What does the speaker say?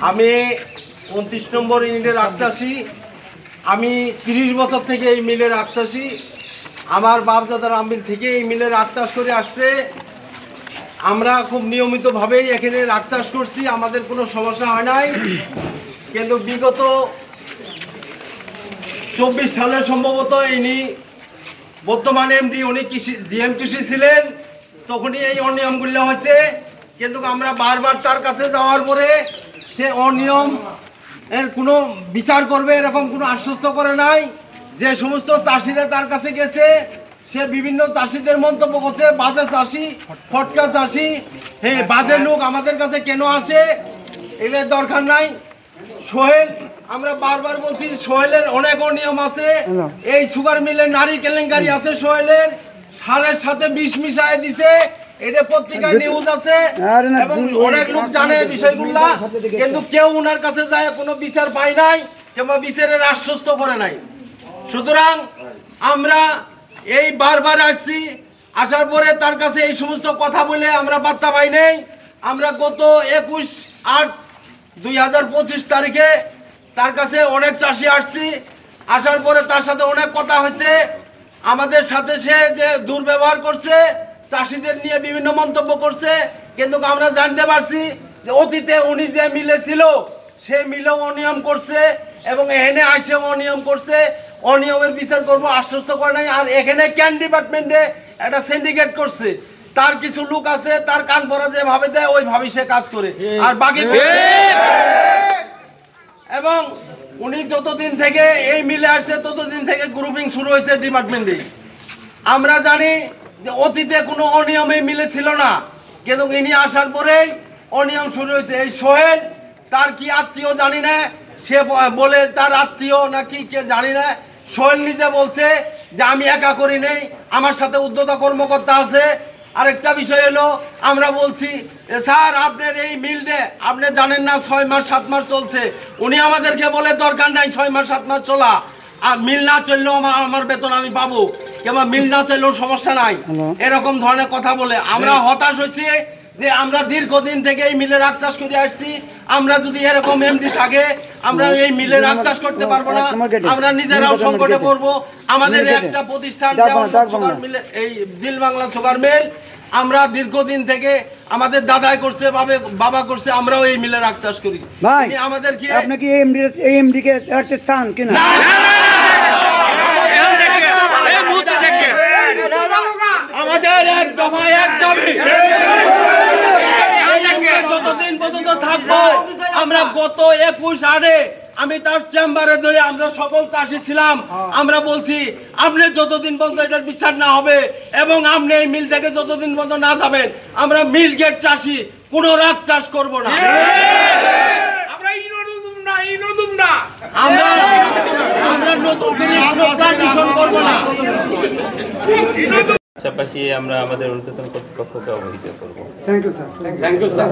আমি 29 নম্বর ইউনিটের আক্সাসী। আমি 30 বছর থেকে এই মিলের আক্সাসী। আমার বাপদাদার আমল থেকে এই মিলের আক্সাস করে আসছে। আমরা খুব নিয়মিতভাবেই এখানে আক্সাস করছি, আমাদের কোনো সমস্যা হয় নাই। কিন্তু বিগত 24 সালে সম্ভবত ইনি বর্তমানে এমডি, উনি জিএম কৃষি ছিলেন, তখনই এই অনিয়মগুলো হয়েছে। কিন্তু আমরা বারবার তার কাছে যাওয়ার পরে সে অনিয়ম এর কোনো বিচার করবে এরকম কোনো আশ্বস্ত করে নাই। যে সমস্ত চাষিরা তার কাছে গেছে সে বিভিন্ন চাষিদের মন্তব্য করছে, বাজে চাষি, ফটকা চাষি, হ্যাঁ বাজে লোক আমাদের কাছে কেন আসে, এগুলোর দরকার নাই। সোহেল, আমরা বারবার বলছি সোহেলের অনেক অনিয়ম আছে। এই সুগার মিলের নারী কেলেঙ্কারি আছে, সোহেলের সারের সাথে বিষ মিশায় দিছে, এটা পত্রিকায় নিউজ আছে এবং অনেক লোক জানে বিষয়গুলা। কিন্তু কেউ ওনার কাছে যায় কোনো বিচার পায় নাই কিংবা বিচারের আশ্বস্ত করে নাই। সুতরাং আমরা এই বারবার আসছি, আসার পরে তার কাছে এই সমস্ত কথা বলে আমরা বার্তা পাই নাই। আমরা গত 21/8/2025 তারিখে তার কাছে অনেক চাষি আসছি, আসার পরে তার সাথে অনেক কথা হয়েছে। আমাদের সাথে সে যে দুর্ব্যবহার করছে, চাষিদের নিয়ে বিভিন্ন মন্তব্য করছে, কিন্তু আমরা জানতে পারছি যে অতীতে উনি যে মিলে ছিল সে মিলেও অনিয়ম করছে এবং এখানে আসেও অনিয়ম করছে। অনিয়মের বিচার করবো আশ্বস্ত করে নাই। আর এখানে ক্যান ডিপার্টমেন্টে একটা সিন্ডিকেট করছে, তার কিছু লোক আছে, তার কান পরা যেভাবে দেয় ওইভাবে সে কাজ করে, আর বাকি এবং উনি যতদিন থেকে এই মিলে আসছে ততদিন থেকে গ্রুপিং শুরু হয়েছে ডিপার্টমেন্টে। আমরা জানি যে অতীতে কোনো অনিয়মে মিলে ছিল না, কিন্তু ইনি আসার পরেই অনিয়ম শুরু হয়েছে। এই সোহেল তার কি আত্মীয় জানি না, সে বলে তার আত্মীয় নাকি কে জানি না। সোহেল নিজে বলছে যে আমি একা করি নেই, আমার সাথে উদ্যোক্তা কর্মকর্তা আছে। আরেকটা বিষয় হলো, আমরা বলছি স্যার আপনার এই মিলটা আপনি জানেন না 6 মাস 7 মাস চলছে। উনি আমাদেরকে বলে দরকার নাই 6 মাস 7 মাস চলা, আর মিল না চললেও আমার বেতন আমি পাবো, কিংবা মিল না চললেও সমস্যা নাই, এরকম ধরনের কথা বলে। আমরা হতাশ হয়েছি যে আমরা দীর্ঘদিন থেকে এই মিলের আক্সাস করে আসছি। আমরা যদি এরকম এমডি থাকে আমরা এই মিলের আক্সাস করতে পারবো না, আমরা নিজেরাও সংকটে পড়বো। আমাদের একটা প্রতিষ্ঠান সুগার মিল, এই দিল বাংলা সুগার মিল, আমরা দীর্ঘদিন থেকে আমাদের দাদাই করছে, বাবা করছে, আমরাও এই মিলের আক্সাস করি। আমাদের কি আপনি কি এমডি কে রাখতে চান কিনা? আমাদের এক দফা এক দাবি, যতদিন পর্যন্ত থাকবো আমরা গত 21/8 আমি তার চেম্বারে ধরে আমরা সকল চাষি ছিলাম, আমরা বলছি আপনি যতদিন পর্যন্ত এটার বিচার না হবে এবং আপনি এই মিল থেকে যতদিন পর্যন্ত না যাবেন আমরা মিল গেট চাষি কোনো রাগ চাষ করব না। আমরা নতুন করে কোনো প্ল্যান্টেশন করব না। পাশাপাশি আমরা আমাদের ঊর্ধ্বতন কর্তৃপক্ষকে অবহিত করব। Thank you sir.